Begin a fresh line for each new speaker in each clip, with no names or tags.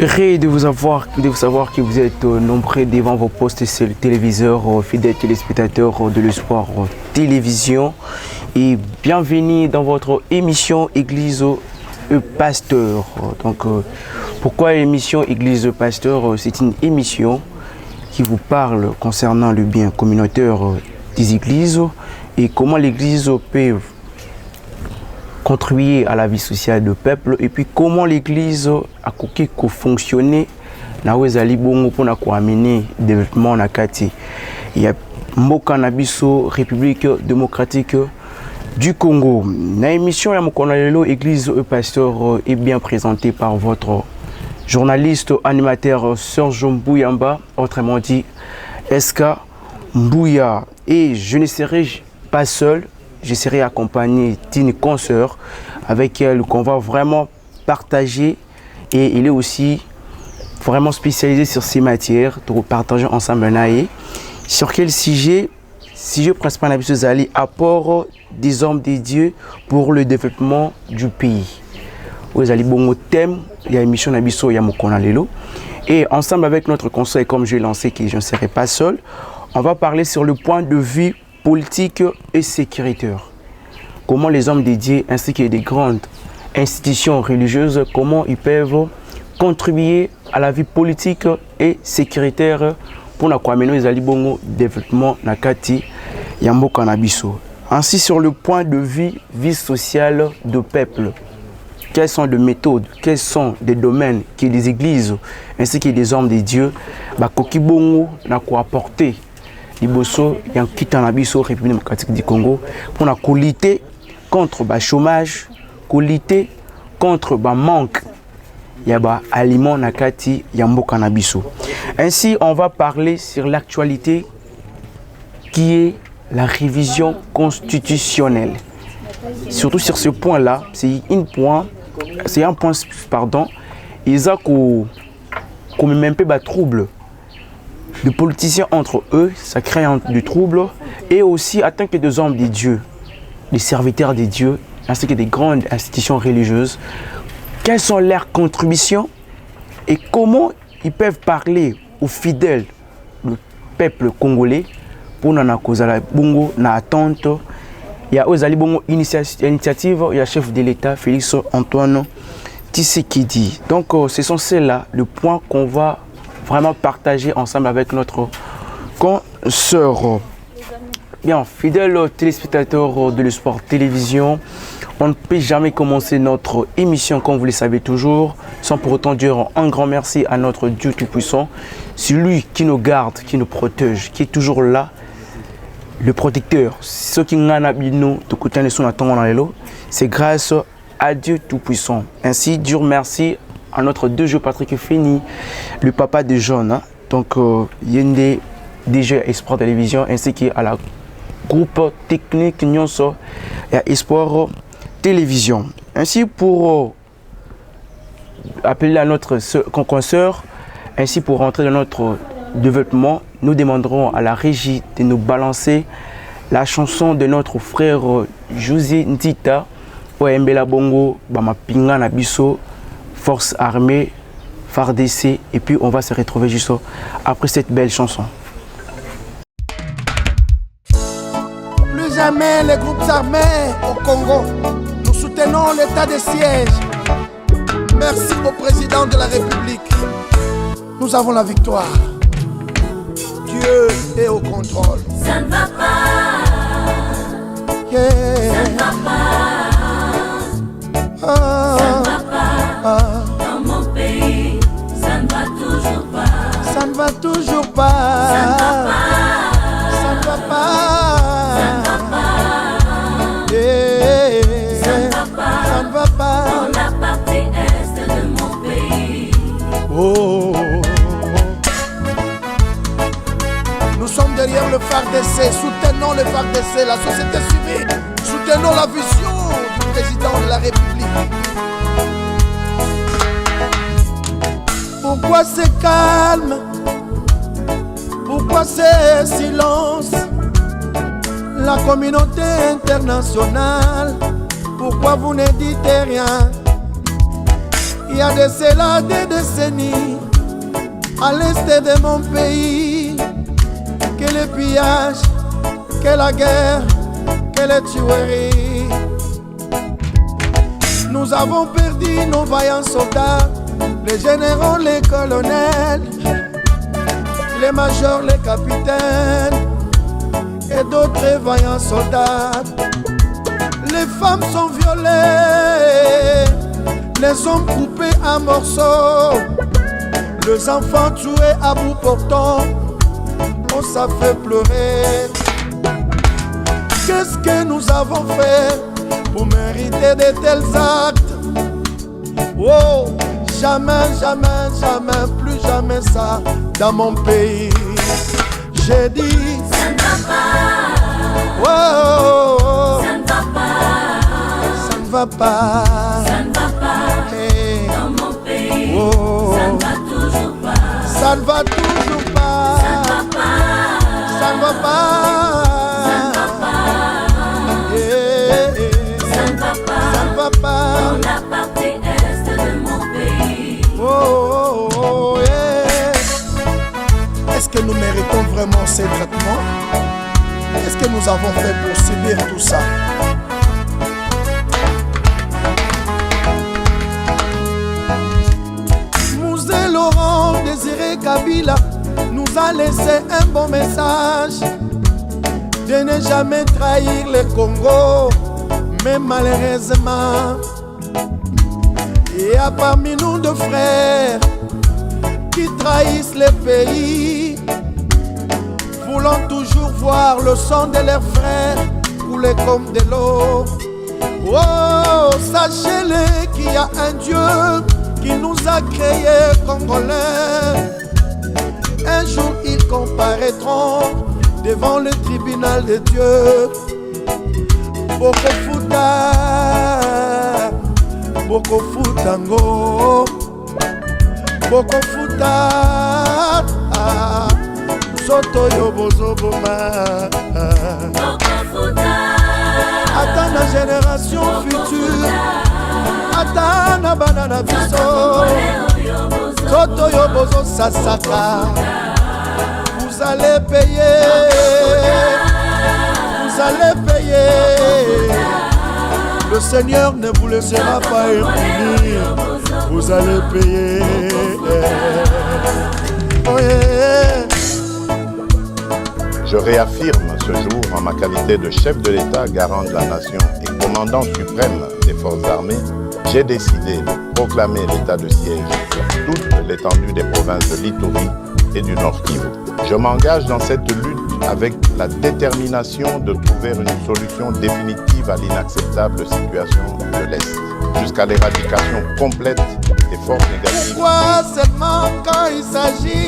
Heureux de vous savoir que vous êtes nombreux devant vos postes téléviseurs, fidèles téléspectateurs de l'Espoir Télévision. Et bienvenue dans votre émission Église Pasteur. Donc, pourquoi l'émission Église Pasteur? C'est une émission qui vous parle concernant le bien communautaire des églises et comment l'église peut contribuer à la vie sociale du peuple et puis comment l'église a fonctionné na wezali bongo pour amener développement na kati. Il y a mboka na biso République démocratique du Congo. Na émission ya mokonalelo Église Pasteur est bien présentée par votre journaliste animateur Serge Mbouyamba, autrement dit SK Mbouya. Et je ne serai pas seul. Je serai accompagné d'une consoeur avec elle qu'on va vraiment partager et il est aussi vraiment spécialisé sur ces matières. Nous partageons ensemble sur quel sujet principal de apport des hommes de Dieu pour le développement du pays. Vous allez bon thème, il y a une émission Nabiso Yamokonalelo et ensemble avec notre conseil comme j'ai lancé que je ne serai pas seul, on va parler sur le point de vue politique et sécuritaire. Comment les hommes dédiés ainsi que des grandes institutions religieuses, comment ils peuvent contribuer à la vie politique et sécuritaire pour amener les alibongo développement nakati yambo kanabiso. Ainsi sur le point de vie sociale du peuple. Quelles sont les méthodes, quels sont les domaines que les églises ainsi que les hommes de Dieu bakokibongo na ko apporter liboso yang kita na biso République démocratique du Congo pour na lutter contre le chômage, lutter contre le manque yaba aliment nakati yambo kanabiso. Ainsi, on va parler sur l'actualité qui est la révision constitutionnelle. Surtout sur ce point-là, c'est un point, pardon, ils ont comme même peu de troubles. Les politiciens entre eux, ça crée du trouble. Et aussi, en tant que des hommes de Dieu, des serviteurs de Dieu, ainsi que des grandes institutions religieuses, quelles sont leurs contributions et comment ils peuvent parler aux fidèles du peuple congolais pour na kozala bongo na attente. Il y a aux bongo initiative, il y a chef de l'État Félix Antoine Tshisekedi. Donc ce sont ceux-là le point qu'on va vraiment partager ensemble avec notre consoeur. Bien, fidèles téléspectateurs de l'Espoir Télévision, on ne peut jamais commencer notre émission, comme vous le savez toujours, sans pour autant dire un grand merci à notre Dieu Tout-Puissant. C'est lui qui nous garde, qui nous protège, qui est toujours là, le protecteur. Ce qui nous a c'est grâce à Dieu Tout-Puissant. Ainsi, Dieu merci à notre deux jeux Patrick Fini, le papa de John. Hein? Donc, Yende, DG Espoir Télévision, ainsi qu'à la groupe technique Nyonso et Espoir Télévision. Ainsi, pour appeler à notre consoeur, ainsi pour rentrer dans notre développement, nous demanderons à la régie de nous balancer la chanson de notre frère José Ndita, Oembela Bongo, Bamapinga Nabiso, Force Armée, FARDC, et puis on va se retrouver juste après cette belle chanson.
Plus jamais les groupes armés au Congo. Nous soutenons l'état de siège. Merci au président de la République. Nous avons la victoire. Dieu est au contrôle.
Ça ne va pas.
Yeah.
Ça ne va pas. Ça ne va pas. Dans mon pays, ça ne va toujours pas.
Ça ne va toujours pas.
Ça ne va pas.
Ça ne va pas.
Ça ne va pas.
Yeah.
Ça ne va pas.
Ça ne va pas.
Dans la partie est de mon pays.
Oh. Nous sommes derrière le FARDC, soutenons le FARDC, la société civile, soutenons la vision du président de la République. Pourquoi c'est calme? Pourquoi c'est silence? La communauté internationale, pourquoi vous ne dites rien? Il y a de cela des décennies, à l'est de mon pays, que le pillage, que la guerre, que les tueries. Nous avons perdu nos vaillants soldats, les généraux, les colonels, les majors, les capitaines et d'autres vaillants soldats. Les femmes sont violées, les hommes coupés en morceaux, les enfants tués à bout portant. Oh, ça fait pleurer. Qu'est-ce que nous avons fait pour mériter de tels actes? Oh, jamais, jamais, jamais, plus jamais ça dans mon pays. J'ai dit,
ça ne va pas.
Oh, oh,
Ça ne va pas.
ça ne va pas.
Ça ne va pas.
Hey.
Dans mon pays.
Oh.
Ça ne va toujours pas.
Ça ne va toujours pas.
Ça ne va pas.
Ça ne va pas.
Ça ne va pas.
Yeah.
Ça ne va pas.
Ça ne va pas.
Dans la partie est de mon pays.
Oh, oh, oh, yeah. Est-ce que nous méritons vraiment ces traitements? Qu'est-ce que nous avons fait pour subir tout ça? Mouzé Laurent Désiré Kabila nous a laissé un bon message de ne jamais trahir le Congo, mais malheureusement il y a parmi nous deux frères qui trahissent le pays, voulant toujours voir le sang de leurs frères couler comme de l'eau. Oh, sachez-le qu'il y a un Dieu qui nous a créés Congolais. Un jour ils comparaîtront devant le tribunal de Dieu. Bokofuta, Bokofutango, Bokofuta, Soto Yobozoboma. Attends la génération future, attends la banana biso, Soto Yobozo Sasaka. Vous allez payer, vous allez payer. Le Seigneur ne vous laissera pas impuni, vous allez payer. Oh yeah.
Je réaffirme ce jour, en ma qualité de chef de l'État, garant de la nation et commandant suprême des forces armées, j'ai décidé de proclamer l'état de siège sur toute l'étendue des provinces de l'Ituri et du Nord Kivu. Je m'engage dans cette lutte avec la détermination de trouver une solution définitive à l'inacceptable situation de l'Est, jusqu'à l'éradication complète des forces négatives.
Pourquoi seulement quand il s'agit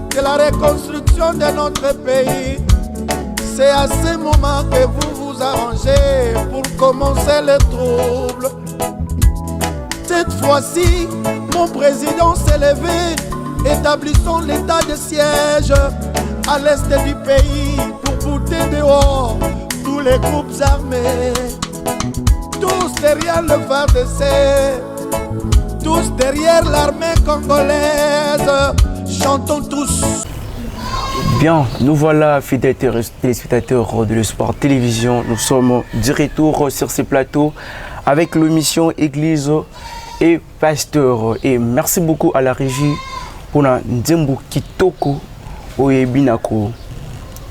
de la reconstruction de notre pays? C'est à ce moment que vous vous arrangez pour commencer les troubles. Cette fois-ci, mon président s'est levé. Établissons l'état de siège à l'est du pays pour bouter dehors tous les groupes armés. Tous derrière le FARDC, tous derrière l'armée congolaise. Chantons tous.
Bien, nous voilà, fidèles téléspectateurs de l'Espoir Télévision. Nous sommes du retour sur ces plateaux avec l'émission Église et Pasteur. Et merci beaucoup à la régie pour la Nzembo Kitoko Oyebinako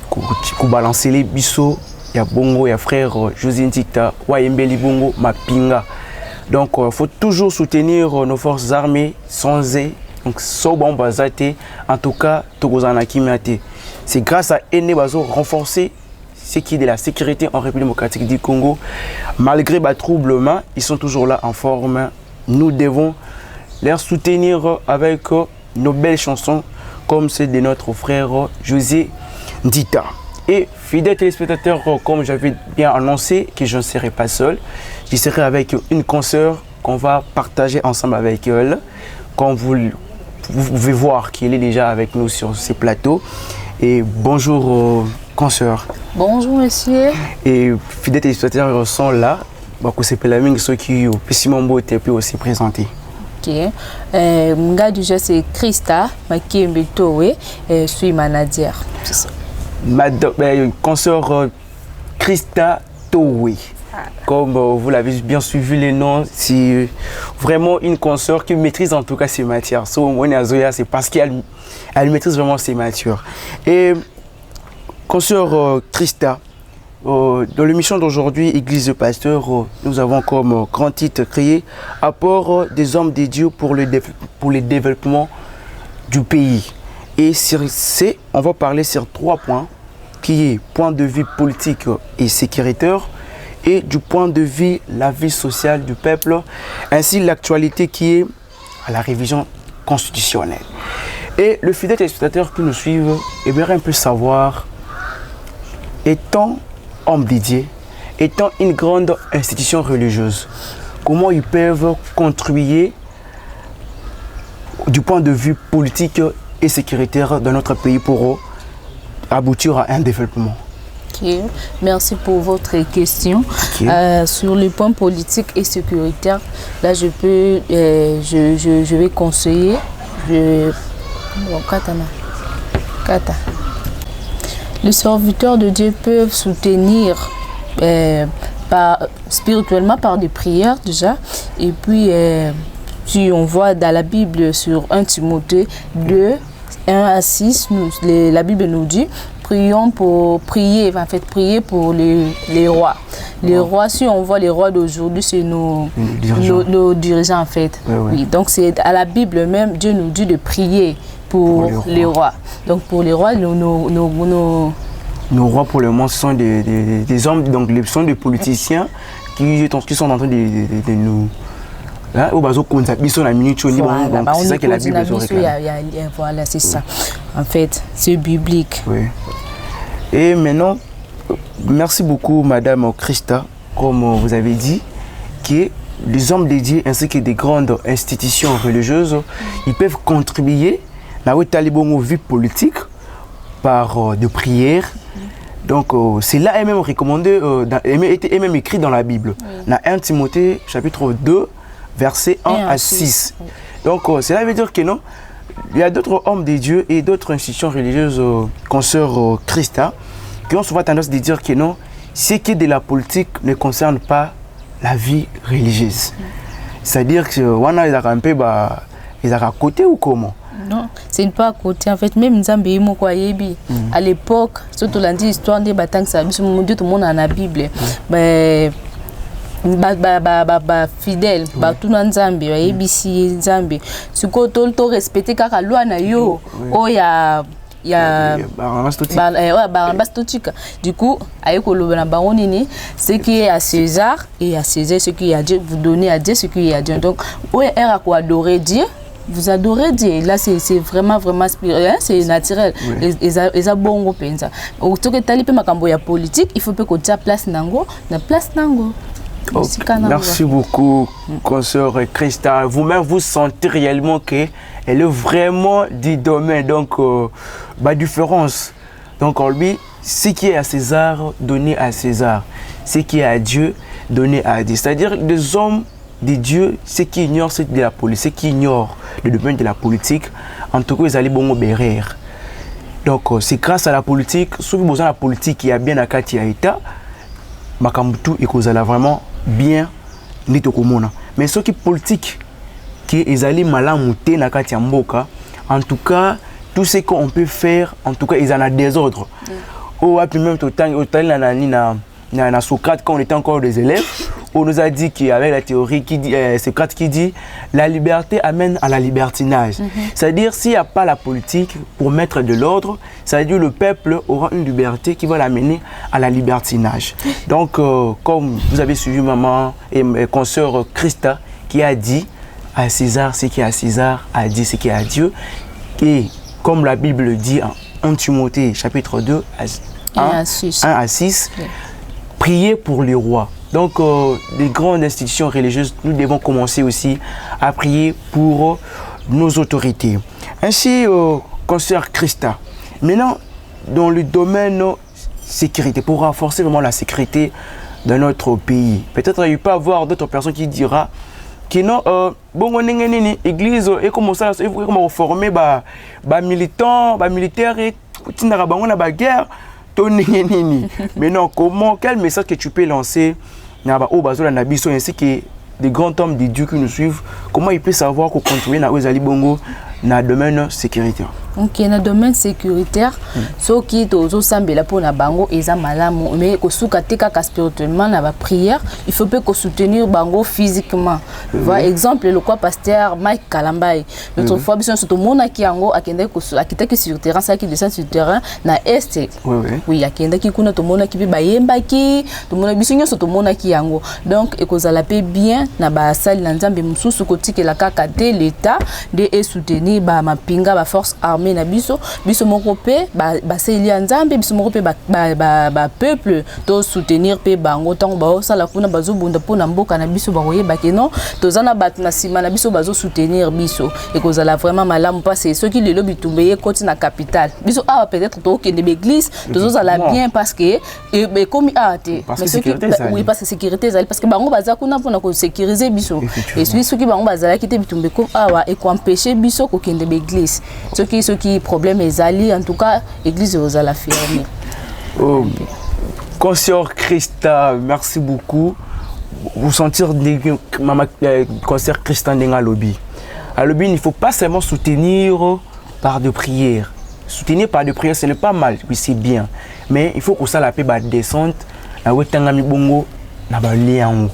pour balancer les bisous. Il y a Bongo, il y a frère José Ntikta, Wayembeli Bongo, Mapinga. Donc il faut toujours soutenir nos forces armées sans eux. Donc Sobon Bazate, en tout cas, Togozana Kimate. C'est grâce à Ene Bazo renforcer ce qui est de la sécurité en République démocratique du Congo. Malgré les troublements, ils sont toujours là en forme. Nous devons les soutenir avec nos belles chansons comme celle de notre frère José Ndita. Et fidèles téléspectateurs, comme j'avais bien annoncé que je ne serai pas seul, je serai avec une consoeur qu'on va partager ensemble avec elle. Comme vous pouvez voir qu'elle est déjà avec nous sur ces plateaux. Et bonjour consoeur.
Bonjour monsieur.
Et fidèles téléspectateurs sont là. Donc c'est la même ceux qui ont aussi présenté.
Ok. Nga déjà c'est Christa Makembe Towe, je suis manager. C'est ça.
Consoeur Christa Towe. Comme vous l'avez bien suivi les noms, c'est vraiment une consoeur qui maîtrise en tout cas ses matières. So, c'est parce qu'elle maîtrise vraiment ses matières. Et consoeur Christa, dans l'émission d'aujourd'hui, Église de Pasteur, nous avons comme grand titre créé Apport des hommes de Dieu pour le développement du pays. Et sur on va parler sur 3 points, qui est point de vue politique et sécuritaire, et du point de vue la vie sociale du peuple, ainsi l'actualité qui est à la révision constitutionnelle. Et le fidèle téléspectateur qui nous suivent aimerait un peu savoir, étant homme dédié, étant une grande institution religieuse, comment ils peuvent contribuer du point de vue politique et sécuritaire de notre pays pour aboutir à un développement.
Okay. Merci pour votre question. Okay. Sur le point politique et sécuritaire, là je vais conseiller. Les serviteurs de Dieu peuvent soutenir spirituellement par des prières déjà. Et puis, si on voit dans la Bible sur 1 Timothée 2, 1 à 6, la Bible nous dit prier pour les rois. Les rois, si on voit les rois d'aujourd'hui, c'est nos dirigeants en fait. Oui, donc c'est à la Bible même, Dieu nous dit de prier pour les rois. Donc pour les rois, nos
rois pour le moment sont des hommes, donc ce sont des politiciens qui sont en train de nous... Voilà, c'est ça que la Bible réclame.
Voilà, c'est ça. En fait, c'est biblique.
Oui. Et maintenant, merci beaucoup, Madame Christa, comme vous avez dit, que les hommes dédiés ainsi que des grandes institutions religieuses, ils peuvent contribuer à la vie politique par de prières. Donc, c'est là même recommandé, et même écrit dans la Bible. Dans 1 Timothée, chapitre 2, versets 1 à 6. Donc, cela veut dire que non, il y a d'autres hommes de Dieu et d'autres institutions religieuses, consoeur Christa, qui ont souvent tendance à dire que non, ce qui est de la politique ne concerne pas la vie religieuse. C'est-à-dire que on a un peu à côté ou comment?
Non, c'est pas à côté. En fait, même Nzambe Mokoyebi, à l'époque, surtout l'histoire des batailles, tout le monde a la Bible. Fidèle tout dans Nzambe ABC Nzambe ce côté to respecter kaka loi na yo oya ya bastotika du coup ayeko lobana bango nini ce qui est à César et à César ce qui est à Dieu, vous donnez à Dieu ce qui est à Dieu. Donc oya era ko adorer Dieu, vous adorez Dieu. Là c'est vraiment spirituel, c'est naturel. Les abongo penza au to que talipe makambo ya politique, il faut que tu place nango na place nango.
Okay. Merci beaucoup, consoeur Christa. Vous-même, vous sentez réellement qu'elle est vraiment du domaine, donc différence. Donc, lui, ce qui est à César, donné à César. Ce qui est à Dieu, donné à Dieu. C'est-à-dire, les hommes de Dieu, ceux qui ignorent ce de la politique, ceux qui ignorent le domaine de la politique, en tout cas, ils allaient bon bérer. Donc, c'est grâce à la politique, sauf besoin de la politique qui a bien à Katia État, Makambutu et qu'on a vraiment bien nitokomona. Mais ceux qui politique qui ils allaient malamuté na Katia Mboka, en tout cas, tout ce qu'on peut faire, en tout cas, ils en ont des ordres. Au même na Socrate, quand on était encore des élèves, on nous a dit qu'avec la théorie qui dit, Socrate qui dit la liberté amène à la libertinage. C'est-à-dire s'il n'y a pas la politique pour mettre de l'ordre, c'est-à-dire le peuple aura une liberté qui va l'amener à la libertinage. Donc comme vous avez suivi maman et consoeur Christa qui a dit à César ce qui est à César, à Dieu ce qui est à Dieu. Et comme la Bible dit en 1 Timothée chapitre 2 1 à 6, prier pour les rois. Donc, les grandes institutions religieuses, nous devons commencer aussi à prier pour nos autorités. Ainsi, consoeur Christa, maintenant, dans le domaine sécurité, pour renforcer vraiment la sécurité de notre pays, peut-être il peut y avoir d'autres personnes qui diront kino bongo ndenge nini église et comme ça il faut comment former ba militants ba militaires et tindaka bango na ba guerre to ndenge nini. Mais non, comment, quel message que tu peux lancer na ba o bazola na biso ainsi que des grands hommes de Dieu qui nous suivent, comment ils peuvent savoir qu'on contrôle na ozali bongo na domaine sécuritaire?
Ok, na domaine sécuritaire, ce qui est aux sambela pour na bango eza malamu, mais ko souka te kaka spirituellement na ba prière, il faut pas ko soutenir bango physiquement. Voilà exemple le quoi pasteur Mike Kalambai. Notre fois biso surtout mona ki yango akende ko akita ki sur terrain, ça qui descend sur terrain na est. Oui, akenda ki kuna to mona ki bi bayemba ki, to mona biso nyoso to mona ki yango. Donc ekozala pe bien na ba sali na nzambe mususu ko tikela kaka te l'état de soutenir ba mapinga ba force armée na biso moko pe ba seli nzambe biso moko pe ba peuple to soutenir pe bango tango ba sala kuna bazo bunda pona mboka na biso ba koyeba ke non tozana batu na sima na biso bazo soutenir biso ekozala vraiment malamu parce que ceux qui le lobby tumbeye koti na capitale biso ah peut-être to kende l'église tozala bien parce que comme ate mais ceux qui oui parce que sécurité ezali parce que bango baza kuna pona ko sécuriser biso et ceux qui bango bazala kite bitumbe ko awa et ko empêcher biso ko kende l'église ceux qui problème ezali en tout cas église ozala fermée.
Oh, Consœur Christa, merci beaucoup. Vous sentir maman Consœur Christa ndenga lobby. À lobby, il ne faut pas seulement soutenir par de prières. Soutenir par de prières, ce n'est pas mal, oui c'est bien. Mais il faut que ça la paix descente na wetanga mi bongo na ba liango.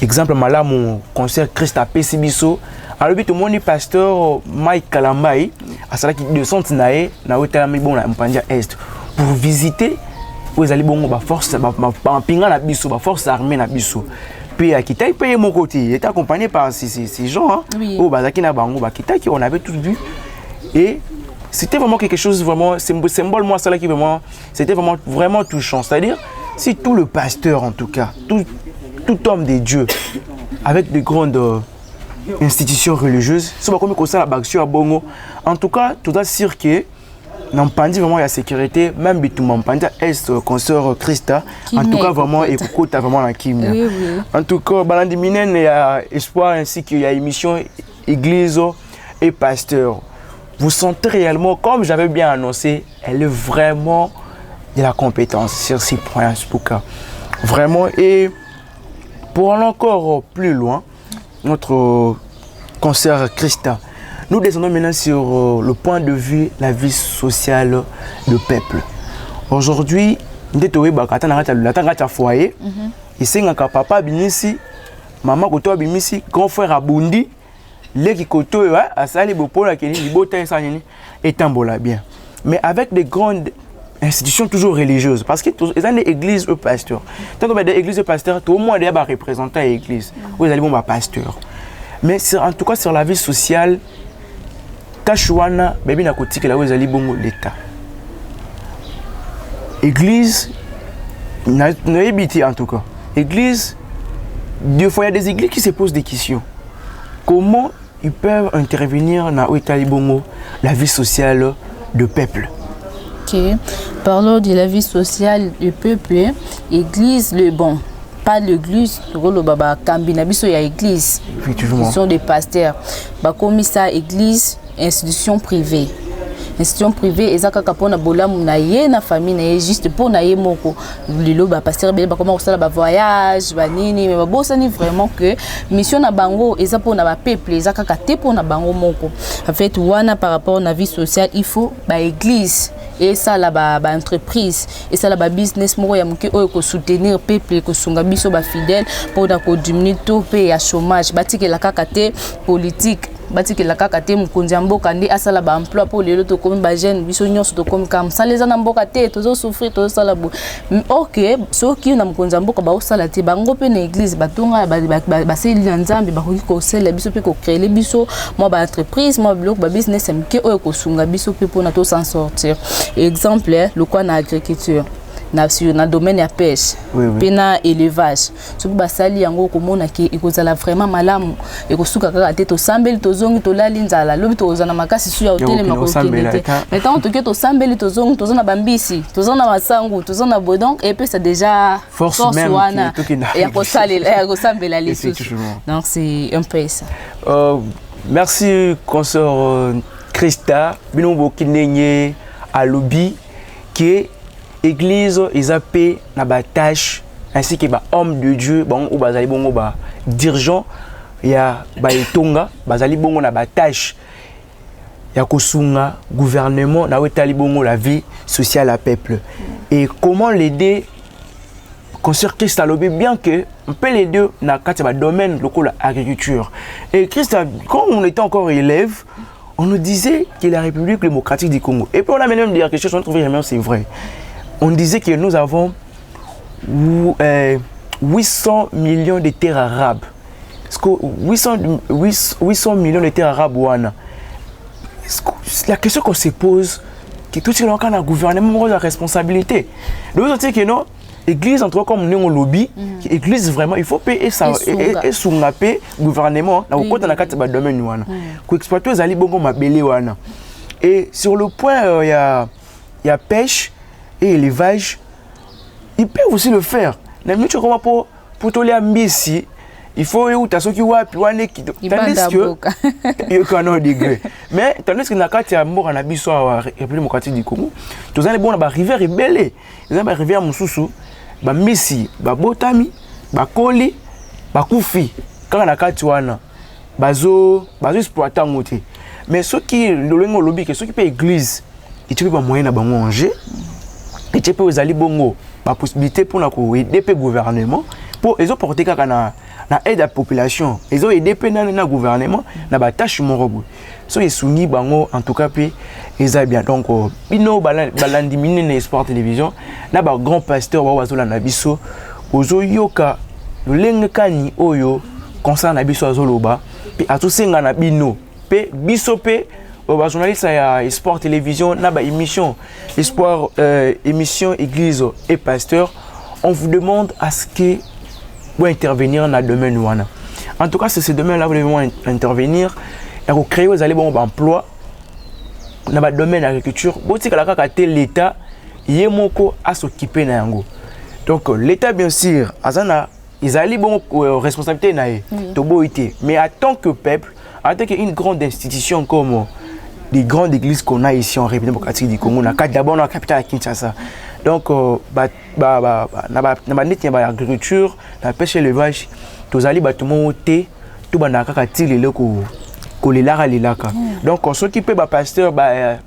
Exemple malamu Consœur Christa pesi biso. Alors tout le monde est pasteur Mike Kalambai à cela qui descend nae na wetanga mi bongo na mpanja est pour visiter vous allez bon ba force ba pinga na biso ba force armée na biso. Puis à Kita il paye mon côté, il était accompagné par ces gens hein.
Oui.
Oh bazaki na bango ba Kita qui on avait tous vu et c'était vraiment quelque chose vraiment symbole moi ça là qui vraiment c'était vraiment touchant, c'est-à-dire si tout le pasteur en tout cas tout homme de Dieu avec de grandes institutions religieuses c'est pas comme ça la baction à bongo en tout cas tout à sûr que non pas vraiment la sécurité même bitumba mpanda est Consœur Christa en tout cas vraiment et kokota vraiment la kimia oui. En tout cas balandi minen il y a espoir ainsi qu'il y a émission église et pasteur. Vous sentez réellement, comme j'avais bien annoncé, elle est vraiment de la compétence sur ces points, vraiment. Et pour aller encore plus loin, notre Consœur Christa, nous descendons maintenant sur le point de vue la vie sociale du peuple. Aujourd'hui, nous sommes foyer, ici, papa binisi, maman koto binisi, grand frère abundi. Les koto asali bopola keni libota esanini etambola bien mais avec des grandes institutions toujours religieuses parce que ils ont des églises au pasteur tant que des églises au pasteur tout au moins des représentants à l'église vous allez bon pasteur mais en tout cas sur la vie sociale tachouana baby na kotiki la vous allez bon l'état église na habité en tout cas église deux fois il y a des églises qui se posent des questions. Comment ils peuvent intervenir dans la vie sociale du peuple?
Ok, parlons de la vie sociale du peuple. Église, pas l'église, le baba Kambinabiso y a église.
Effectivement.
Ils sont des pasteurs. Comme ça, église, institution privée. Institution privée ezaka kapona bolamu na ye na famille na ye juste pour na ye moko lelo ba pasteur ba comment ça ba voyage ba nini mais ba bosani vraiment que mission na bango eza pour na ba peuple ezaka ka te pour na bango moko en fait wana par rapport na vie sociale il faut ba église et ça là ba entreprise et ça là ba business moko ya muke oyo ko soutenir peuple ko sunga biso ba fidèle pour na ko diminuer taux pe ya chômage batikela kaka te politique batikela kaka te mukonzi ya mboka ndi asala ba emploi pour lelo to comme ba jeune biso nyonso to comme kam saleza na mboka te tozo souffrir to sala bo OK soki na mukonzi ya mboka ba osala te bango pe na église batonga ba seli na nzambe ba koki ko sela biso pe ko créer biso moi ba entreprise moi bloc ba business mke oyo ko sunga biso pe pour na to s'en sortir exemple le quoi na agriculture na domaine ya pêche pe na élevage soki basali yango komona ke ekozala vraiment malamu ekosuka kaka te tosambeli tozongi tolali nzala lobi tozana makasi su ya hotelema kokende te mais tant toke tosambeli tozongi tozana bambisi tozana masangu tozana bodon et puis c'est déjà
force wana
ya kosalela ya kosambela lisusu donc c'est un peu ça.
Merci consœur Christa bino bokinenye à lobby qui est église ils na ba tâche ainsi que ba homme de Dieu bon ou bazali bongo ba dirigeant ya ba etonga bazali bongo na ba tâche ya kosunga gouvernement na wetali bongo la vie sociale à peuple et comment l'aider concert Christ a lobé bien que on peut l'aider na kati ba domaine local agriculture et Christ quand on était encore élève on nous disait que la République démocratique du Congo et puis on a même dit quelque chose on trouvait vraiment c'est vrai. On disait que nous avons 800 millions de terres arabes. 800 millions de terres arabes. La question qu'on se pose, c'est que tout ce qui est dans le gouvernement a la responsabilité. Le autre, c'est que non, l'église, en tout cas, comme nous, on lobby, l'église, vraiment, il faut payer ça. Et sous-napper le gouvernement, dans le domaine, pour exploiter les alibongos, et sur le point, il y a pêche et élevage, ils peuvent aussi le faire. Pour toler à Messi, il faut que tu qui tandis que mais tandis que na kati ya mboka na biso wa République démocratique du Congo, tous les bons ba rivière ebele, les ba rivière mususu, ba Messi, ba botami, ba koli, ba kufi, kaka na kati wana bazo exploiter ngote. Mais ceux qui le lobby que ceux qui paient église, ils tu peux pas moyen na bango manger. Et tu peux aux ali bongo la possibilité pour aider le gouvernement pour ils ont porté kaka na aide à la population ils ont aidé le gouvernement na ba tâche morobo so ils soumis bango en tout cas puis ils a bien donc bino balandi minene sport télévision na ba grand pasteur wa wazola na biso ozo yoka lolenge kani oyo concerne na biso azoloba puis atusenga na bino pe biso pe les journalistes à Sport Télévision, émission Espoir, émission Église et Pasteur, on vous demande à ce que vous intervenir dans le domaine ouana. En tout cas, c'est ce domaine-là vous devez intervenir et vous créer vous allez bon emploi dans le domaine de l'agriculture. Vous savez que l'État y est moko à s'occuper na yango. Donc l'État bien sûr, ils allaient bon responsabilité na toboité, mais en tant que peuple, en tant qu'une grande institution comme des grandes églises qu'on a ici en République démocratique du Congo, d'abord dans la capitale à Kinshasa. Donc, l'agriculture, la pêche et l'élevage, tous les bâtiments, tout donc, ceux qui peuvent pasteur,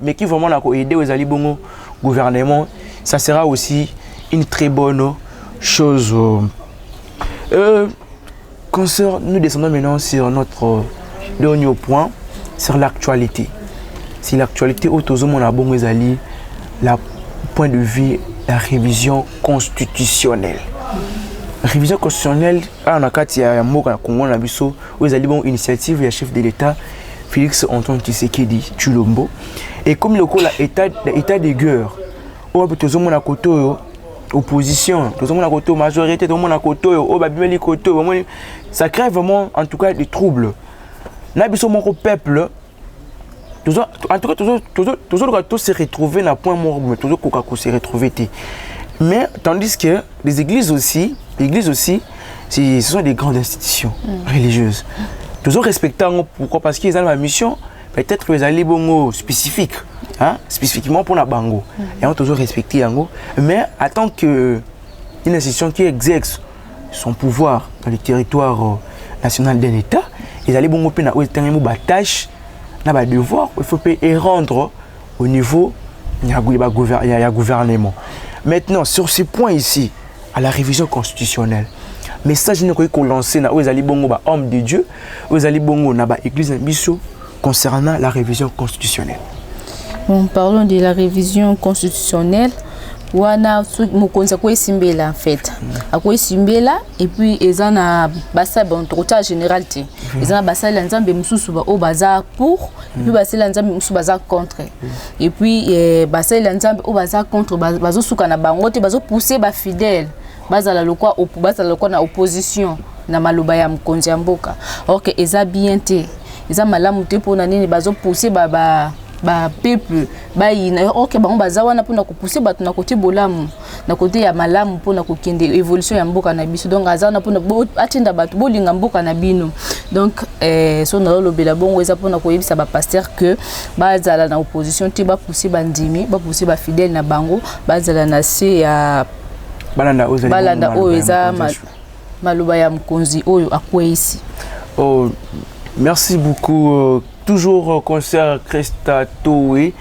mais qui vraiment aider aux alibongo gouvernement, ça sera aussi une très bonne chose. Concernant, nous descendons maintenant sur notre dernier point, sur l'actualité. C'est l'actualité au Tozomo na bongo ezali la point de vue la révision constitutionnelle. Révision constitutionnelle en akati ya mboka Congo na biso où ezali bon initiative ya chef de l'État Félix Antoine Tshisekedi Tshilombo et comme le état de guerre au Tozomo na koto opposition Tozomo na koto majorité Tozomo na koto au babimeli koto ça crée vraiment en tout cas des troubles. Na biso mon peuple en tout cas, tous se retrouver dans le point mort, mais toujours se retrouver. Mais tandis que les églises aussi, ce sont des grandes institutions religieuses. Toujours respectant, pourquoi? Parce qu'ils ont la mission, peut-être les alliés bongo spécifiques, hein, spécifiquement pour la bango. Et on toujours respecté yango. Mais en tant qu'une institution qui exerce son pouvoir dans le territoire national d'un État, les alliés bongo peuvent avoir tâche. N'a devoir, il faut rendre au niveau du gouvernement. Maintenant, sur ce point ici, à la révision constitutionnelle, message qu'on lance aux alibongo hommes de Dieu, aux alibongo na église biso concernant la révision constitutionnelle.
Bon, parlons de la révision constitutionnelle. wana mokonzi akoesimbela en fait akoesimbela et puis eza na basali bantrota général te eza na basali ya nzambe mosusu oyo baza pour et puis basali ya nzambe mosusu baza contre et puis basali ya nzambe oyo baza contre bazosuka na bango te bazopousse bafidèle bazala lokwa na opposition na maloba ya mokonzi ya mboka or que eza bien te eza malamu te mpona nini bazopousse peuple bayina ok bango baza wana mpona kopousse bato na kote bolamu na kote ya malamu mpona kokende évolution ya mboka na biso donc aza wana mpona atinda bato bolinga mboka na bino donc so nalolobela bongo eza mpona koyebisa bapaster que bazala na opposition te bapousse bandimi bapousse bafidèle na bango bazala na se ya balanda oyo eza maloba ya mokonzi oyo akweyisi.
Oh, merci beaucoup. Toujours concert Christa Towe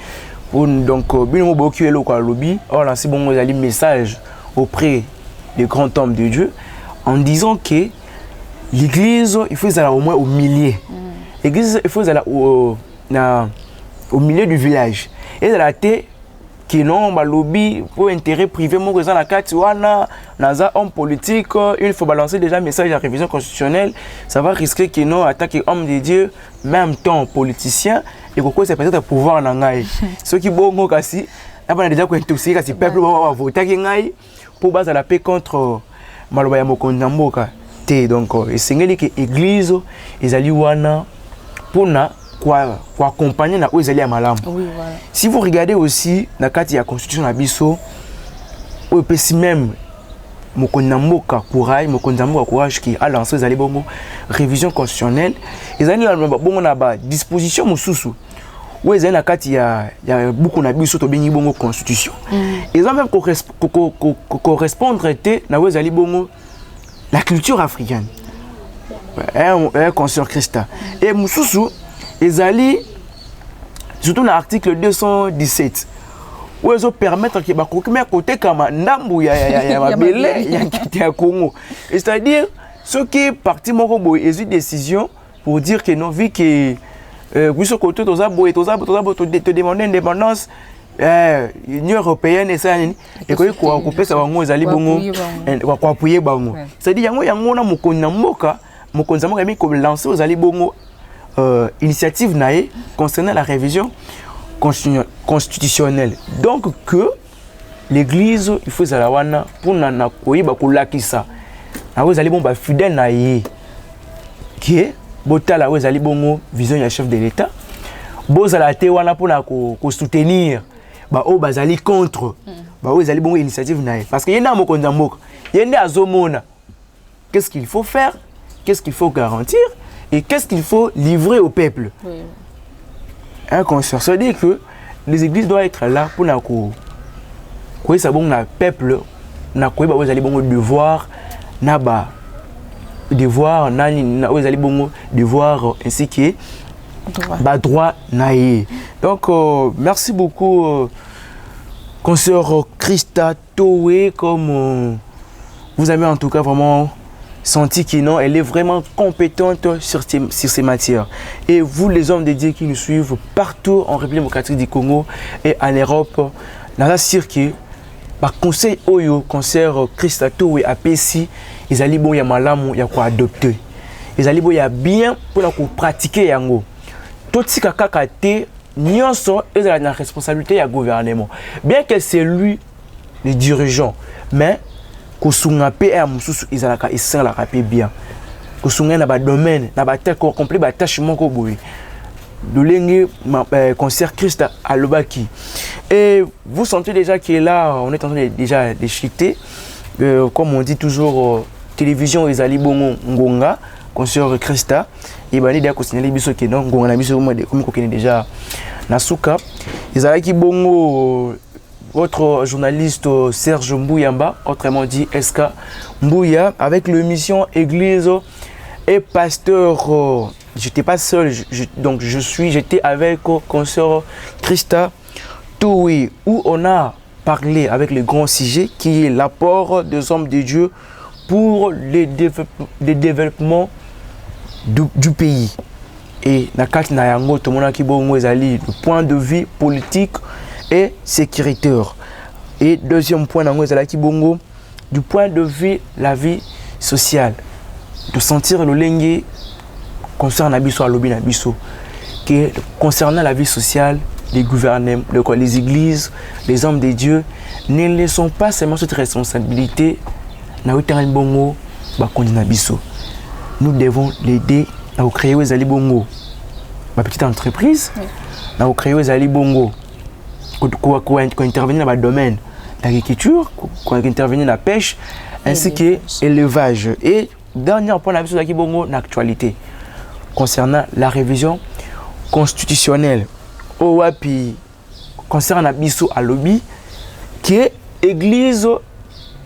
pour donc binomo boki elo kwa lobby or lancé bon message auprès des grands hommes de Dieu en disant que l'église il faut aller au moins au milieu. L'église il faut aller au milieu du village et de la té qui non ba lobby pour intérêt privé mon raison la carte wana naza homme politique il faut balancer déjà message à révision constitutionnelle ça va risquer que non attaquer homme de Dieu même temps politicien et pourquoi c'est peut-être pouvoir na ngai ceux qui bongo kasi aba déjà ko intoxiquer kasi peuple va voter ki ngai pour baza la paix contre maloba ya mokonzi mboka te donc esengeli que église ezali wana pona quoi accompagner na ozali ya malamu. Oui, voilà. Si vous regardez aussi na kati ya constitution na biso o pesi même mokonzi mboka courage qui a lancé ezali bongo révision constitutionnelle ezali na bongo na ba disposition mosusu ou ezali na kati ya beaucoup na biso to bengi bongo constitution ils ont même correspondre te na ezali bongo la culture africaine un concert Christa et mosusu ezali surtout dans l'article 217 où ils ont permettre que bakokime côté kama ndambu ya mabele ya kiti ya Congo c'est-à-dire ceux qui parti moko boy ezu décision pour dire que non vu que biso côté toza te demander indépendance Union européenne et ça et ko kopesa bango ezali bongo ko appuyer bango c'est-à-dire yango na mokonzi mboka mi ko lancer ezali bongo initiative nae concernant la révision constitutionnelle. Donc que l'église il faut la wana pour na koyiba kolakisa. Na vous allez bon ba fidèle nae qui est botala vous allez bongo vision ya chef de l'état. Bozala te wana pour na ko soutenir ba o bazali contre. Ba vous allez bongo initiative nae parce que yenda mokonza mboka. Yenda azomona. Qu'est-ce qu'il faut faire? Qu'est-ce qu'il faut garantir? Et qu'est-ce qu'il faut livrer au peuple? Oui. Un concert, ça veut dire que les églises doivent être là pour nous ça bon na peuple na quoi vous allez bon devoir na ba devoir na vous allez bon devoir ainsi que ba droit naé. Donc merci beaucoup concert Christa Towe comme vous avez en tout cas vraiment senti que non, elle est vraiment compétente sur ces matières. Et vous, les hommes de Dieu qui nous suivent partout en République démocratique du Congo et en Europe, dans la cirque, par conseil Oyo, concert Christa Towe à Pessi, ils allaient bon ya malamu ya quoi adopter. Ils allaient bon ya bien pour pratiquer yango. Tout ce kakate, nyonso ils ont la responsabilité ya gouvernement. Bien que c'est lui le dirigeant, mais kosunga PR mususu izalaka isala rapé bien kosunga na ba domaine na ba tête complet ba tâche moko boy dolenge concert Christa alobaki et vous sentez déjà que là on est en train déjà déchiqueter comme on dit toujours télévision ezali bongo ngonga concert Christa et bani dia ko signaler biso que non ngonga na biso comme ko kene déjà na suka ezalaki bongo. Votre journaliste Serge Mbouyamba, autrement dit SK Mbouya, avec l'émission Église et Pasteur. J'étais pas seul, j'étais avec concert Christa Towe, où on a parlé avec le grand sujet qui est l'apport des hommes de Dieu pour le développement du pays. Et Nakati Nayango, tout le monde qui le point de vue politique et sécuritaire. Et deuxième point, bongo, du point de vue la vie sociale, de sentir le lengue concernant concernant la vie sociale, les gouvernements, les églises, les hommes de Dieu ne laissons pas seulement cette responsabilité. Nous devons l'aider à créer ma petite entreprise, à créer intervenir dans le domaine de l'agriculture, intervenir dans la pêche, ainsi que l'élevage. Et dernier point, l'actualité concernant la révision constitutionnelle. Concernant Bisso à lobby, qui est l'église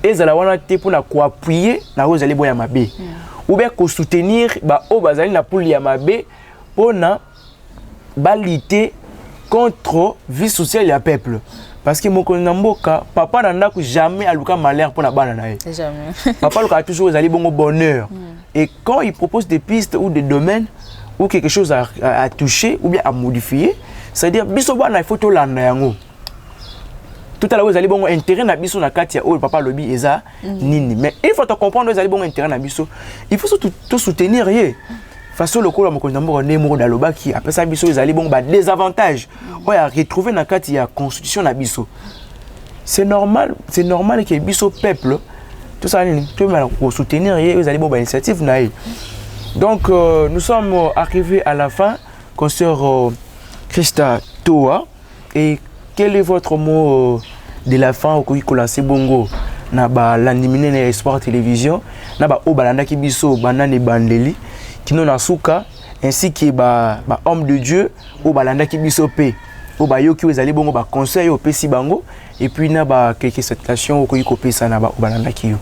et la pour appuyer la rose à l'Eboyamabe. Ou bien soutenir la pour l'Yamabe pour lutter contre la vie sociale du peuple. Parce que mon papa n'a jamais aluka malheur pour la banane.
Jamais.
Papa a toujours bon bonheur. Et quand il propose des pistes ou des domaines ou quelque chose à toucher ou bien à modifier, c'est-à-dire il faut tout l'année. Tout à l'heure, vous allez bon intérêt na biso na katia ou papa lobby eza nini. Mais il faut comprendre vous allez bon intérêt na biso. Il faut tout soutenir yé. Façon le col mo ndambo nemo daloba qui après ça biso ils allez bon ba désavantages. On a retrouvé na katia constitution na biso. C'est normal que biso peuple tout ça tout mal pour soutenir yé vous allez bon ba initiative na yé. Donc nous sommes arrivés à la fin concernant Christa Toa. Et quel est votre mot de la fin au Kolanse Bongo na ba l'animiner na Espoir Télévision na ba obalanda ki biso banane bandeli kino na suka ainsi que ba homme de Dieu obalanda ki biso pe oba yo ki ezali bongo ba conseil au pesi bango et puis na ba quelques citations au kopesa na ba obalanda ki yo.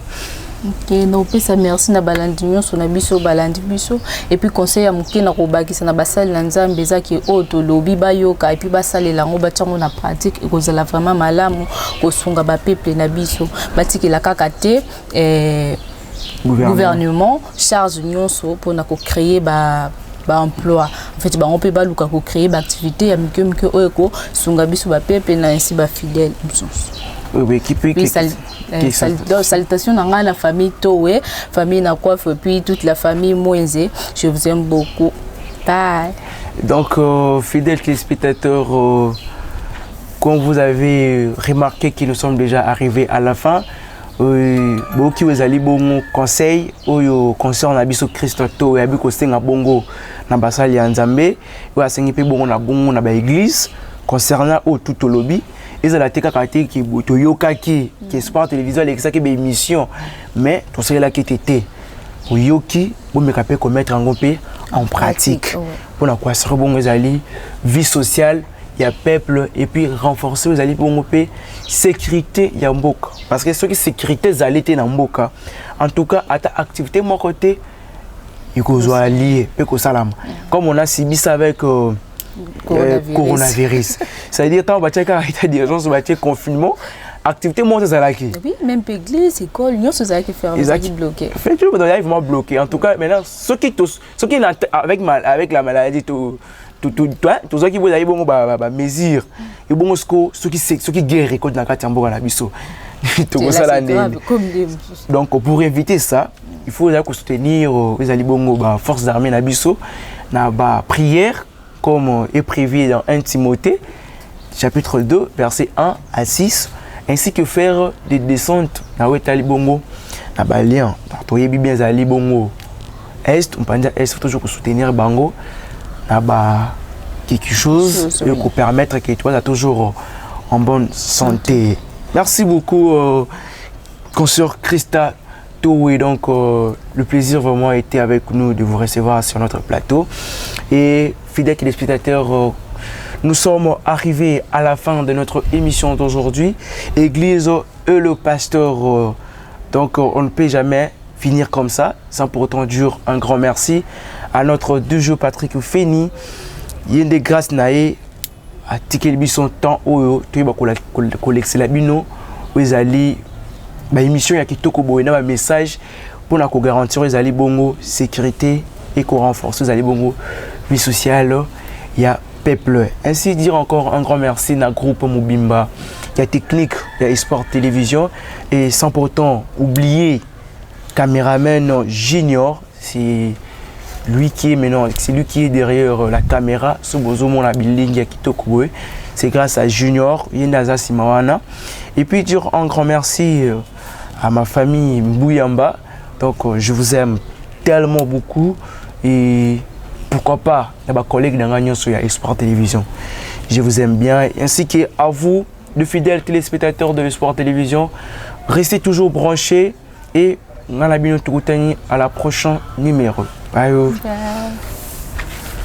Ok, nous pesa merci na balandinyo so na biso balandi biso et puis conseil ya muke na kobakisa na basali na nzambe ezaki oto lobi bayoka et puis basalela ngo batango na pratique ekozala vraiment malamu kosunga ba peuple na biso batikela kaka te gouvernement charge nyonso pour na ko créer ba emploi en fait on peut pas luka ko créer ba activité ya muke oyeko sunga biso ba peuple na ainsi ba fidèle
oui qui peut
salutations à la famille Towe, famille Nakouaf et puis toute la famille Moenze. Je vous aime beaucoup. Bye.
Donc, fidèles téléspectateurs, comme vous avez remarqué que nous sommes déjà arrivés à la fin, beaucoup vous allez bon conseil au concernant Abisso Christo Towe, Abiko Senga Bongo, Nambasali Anzambe, ou à Sengipe Bongo na Bongo na ba église concernant au tout au lobby. Ils ont la technique qui yoka qui Espoir Télévision avec ça qui est émission mais tout ça là qui était au yoki pour me capable commettre en pratique pour la quoi sur bon ali vie sociale il y a peuple et puis renforcer aux ali pour paix sécurité il y a mboka parce que ce qui sécurité zalité dans mboka en tout cas à ta activité mon côté il faut allier peu que salam comme on a subi ça avec coronavirus. C'est-à-dire tant que tu as des gens sur confinement, activité monte à la qui.
Oui, même église, école, nous sommes fermés, bloqués.
Effectivement, ils vont bloquer. En tout cas, maintenant, ceux qui avec la maladie, tout ceux qui vont aller bon mesure, ils vont ceux qui guérir contre la catambo à la biso. Donc pour éviter ça, il faut soutenir les alibongo forces armées na biso na ba prière comme est prévu dans 1 Timothée, chapitre 2, versets 1 à 6, ainsi que faire des descentes dans le Talibongo, dans le lien, dans le bien Zalibongo Est, on peut dire Est, toujours pour soutenir Bango, dans quelque chose pour permettre que toi, tu toujours en bonne santé. Merci beaucoup, consoeur Christa Towe. Donc, le plaisir vraiment a été avec nous de vous recevoir sur notre plateau. Et fidèles téléspectateurs, nous sommes arrivés à la fin de notre émission d'aujourd'hui. Église et le pasteur. Donc, on ne peut jamais finir comme ça, sans pour autant dire un grand merci à notre deux jours Patrick Feni. Il y a des grâces naïe à Tikelbi son temps où tu vas collecter la bino, où ils allaient, émission, il y a qui toko un message pour nous garantir les allées bongo sécurité et qu'on renforce les allées bongo vie sociale, il y a peuple. Ainsi dire encore un grand merci à groupe Mubimba il y a technique, il y a Sport Télévision. Et sans pourtant oublier caméraman Junior, c'est lui qui est maintenant, c'est lui qui est derrière la caméra. C'est grâce à Junior, Yenaza Simawana. Et puis dire un grand merci à ma famille Mbouyamba. Donc je vous aime tellement beaucoup. Et pourquoi pas, il y a des collègues dans sur Sport Télévision. Je vous aime bien. Ainsi qu'à vous, de fidèles téléspectateurs de Sport Télévision, restez toujours branchés et à la prochaine numéro. Bye. Bye.